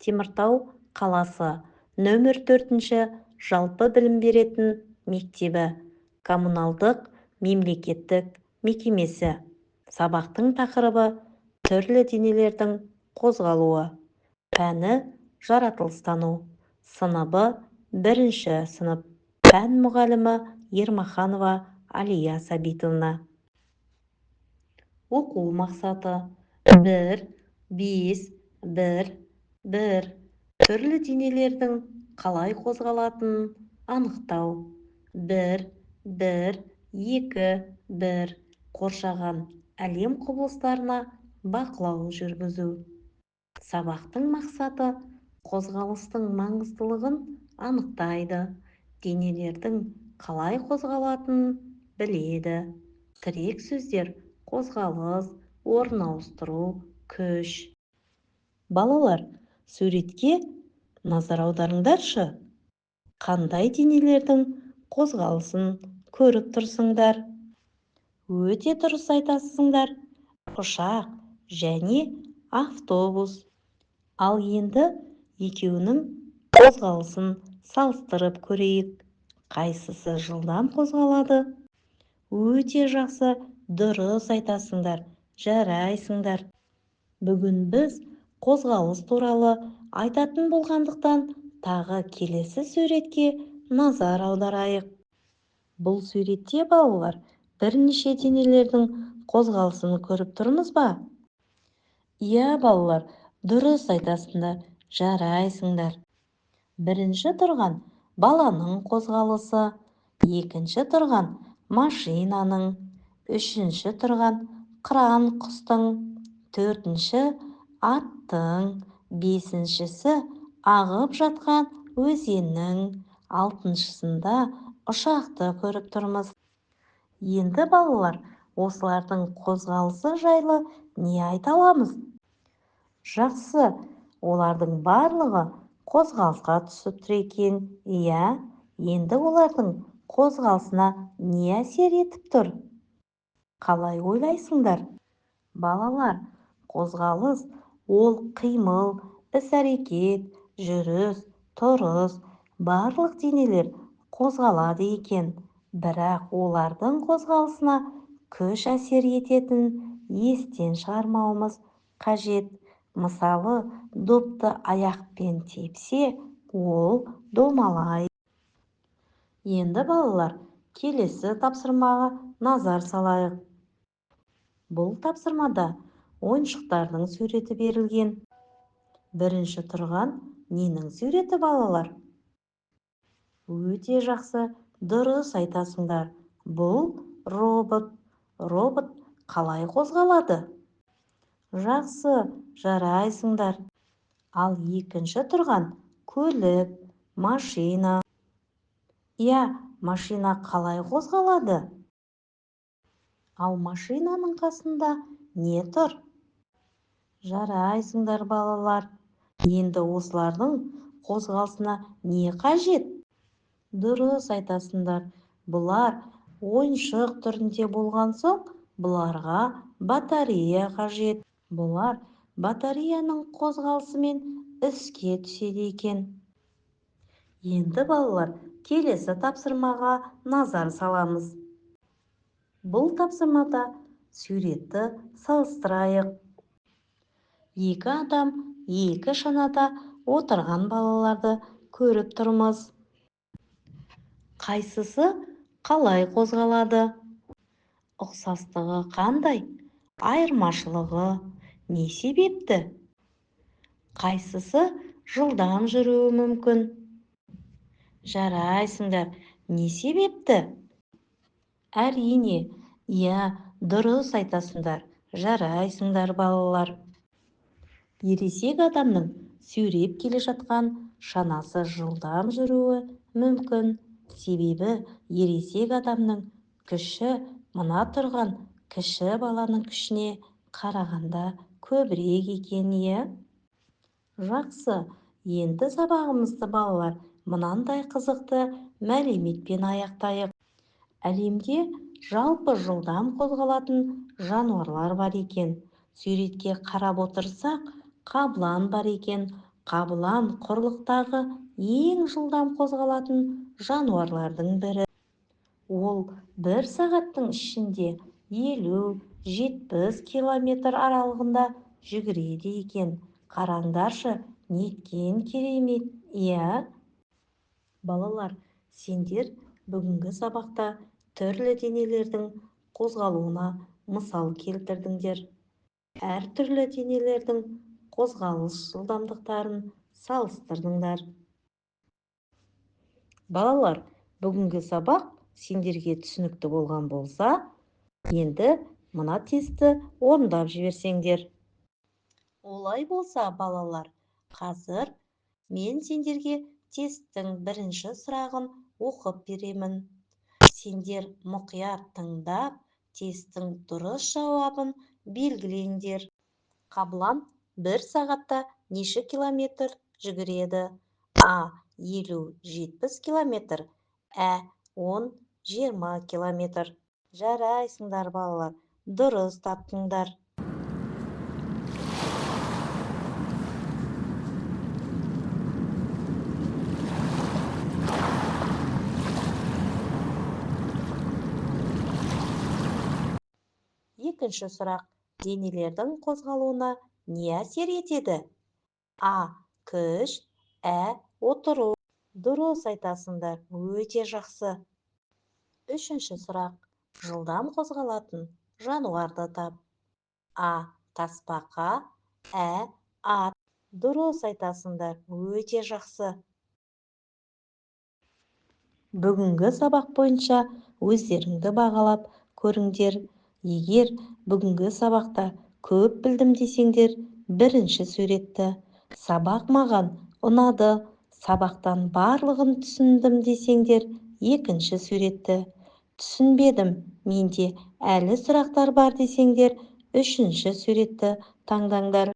Теміртау қаласы нөмір 4-ші жалпы білім беретін мектебі коммуналдық мемлекеттік мекемесі. Сабақтың тақырыбы түрлі денелердің қозғалуы. Пәні жаратылыстану. Сыныбы 1-ші сынып. Пән мұғалімі Ермаханова Алия Сабитовна. Оқу мақсаты 1, 5, 1, 1. Түрлі денелердің қалай қозғалатынын анықтау. 1, 1, 2, 1. Қоршаған әлем құбылыстарына бақылау жүргізу. Сабақтың мақсаты қозғалыстың маңыздылығын анықтайды. Денелердің қалай қозғалатынын біледі. Тірек сөздер: қозғалыс, орын ауыстыру, күш. Балалар, суретке назар аударыңдаршы. Қандай денелердің қозғалысын көріп тұрсыңдар? Өте дұрыс айтасыңдар. Ұшақ және автобус. Ал енді екеуінің қозғалысын салыстырып көрейік. Қайсысы жылдам қозғалады? Өте жақсы, дұрыс айтасыңдар. Жарайсыңдар. Бүгін біз қозғалыс туралы айтатын болғандықтан, тағы келесі суретке назар аударайық. Бұл суретте балалар бірнеше денелердің қозғалысын көріп тұрмыз ба? Иә, балалар, дұрыс айтасыңдар. Жарайсыңдар. Бірінші тұрған баланың қозғалысы, екінші тұрған машинаның, үшінші тұрған қыран құстың, төртінші аттың, бесіншісі ағып жатқан өзеннің, алтыншысында ұшақты көріп тұрмыз. Енді балалар, осылардың қозғалысы жайлы не айта аламыз? Жақсы, олардың барлығы қозғалысқа түсіп тұр екен. Иә, енді олардың қозғалысына не әсер етіп тұр? Қалай ойлайсыңдар? Балалар, қозғалыс ол қимыл, іс-әрекет, жүріс, тұрыс, барлық денелер қозғалады екен. Бірақ олардың қозғалысына күш әсер ететінін естен шығармауымыз қажет. Мысалы, допты аяқпен тепсе, ол домалайды. Енді балалар, келесі тапсырмаға назар салайық. Бұл тапсырмада ойыншықтардың суреті берілген. Бірінші тұрған ненің суреті, балалар? Өте жақсы, дұрыс айтасыңдар. Бұл робот. Робот қалай қозғалады? Жақсы, жарайсыңдар. Ал екінші тұрған көлік, машина. Иә, машина қалай қозғалады? Ал машинаның қасында не тұр? Жарайсыңдар, балалар. Енді осылардың қозғалысына не қажет? Дұрыс айтасыңдар. Бұлар ойыншық түрінде болған соң, бұларға батарея қажет. Бұлар батареяның қозғалысымен іске түседі екен. Енді балалар, келесі тапсырмаға назар саламыз. Бұл тапсырмада суретті салыстырайық. Екі адам екі шанада отырған балаларды көріп тұрмыз. Қайсысы қалай қозғалады? Ұқсастығы қандай? Айырмашылығы не себепті? Қайсысы жылдам жүруі мүмкін? Жарайсыңдар. Не себепті? Әрине, иә, дұрыс айтасыңдар. Жарайсыңдар, балалар. Ересек адамның сүйреп келе жатқан шанасы жылдам жүруі мүмкін. Себебі ересек адамның күші мына тұрған кіші баланың күшіне қарағанда көбірек екен, иә? Жақсы, енді сабағымызды балалар мынандай қызықты мәліметпен аяқтайық. Әлемде жалпы жылдам қозғалатын жануарлар бар екен. Суретке қарап отырсақ, қабылан бар екен. Қабылан құрлықтағы ең жылдам қозғалатын жануарлардың бірі. Ол 1 сағаттың ішінде 50-70 километр аралығында жүгіреді екен. Қараңдаршы, неткен керемет, иә? Балалар, сендер бүгінгі сабақта түрлі денелердің қозғалуына мысал келтірдіңдер. Әртүрлі денелердің қозғалыс жылдамдықтарын салыстырдыңдар. Балалар, бүгінгі сабақ сендерге түсінікті болған болса, енді мына тестті орындап жіберсеңдер. Олай болса, балалар, қазір мен сендерге тесттің бірінші сұрағын оқып беремін. Сендер мұқият тыңдап, тесттің дұрыс жауабын белгілеңдер. Қабылан 1 сағатта неше километр жүгіреді? А. 50-70 километр, Ә. 10-20 километр. Жарайсыңдар, балалар, дұрыс таптыңдар. Екінші сұрақ: денелердің қозғалуына не әсер етеді? А. Күш, Ә. Отыру. Дұрыс айтасыңдар, өте жақсы. Үшінші сұрақ: жылдам қозғалатын жануарды тап. А. Тасбақа, Ә. Ат. Дұрыс айтасыңдар, өте жақсы. Бүгінгі сабақ бойынша өздеріңді бағалап көріңдер. Егер бүгінгі сабақта көп білдім десеңдер, бірінші суретті, сабақ маған ұнады, сабақтан барлығын түсіндім десеңдер, екінші суретті, түсінбедім, менде әлі сұрақтар бар десеңдер, үшінші суретті таңдаңдар.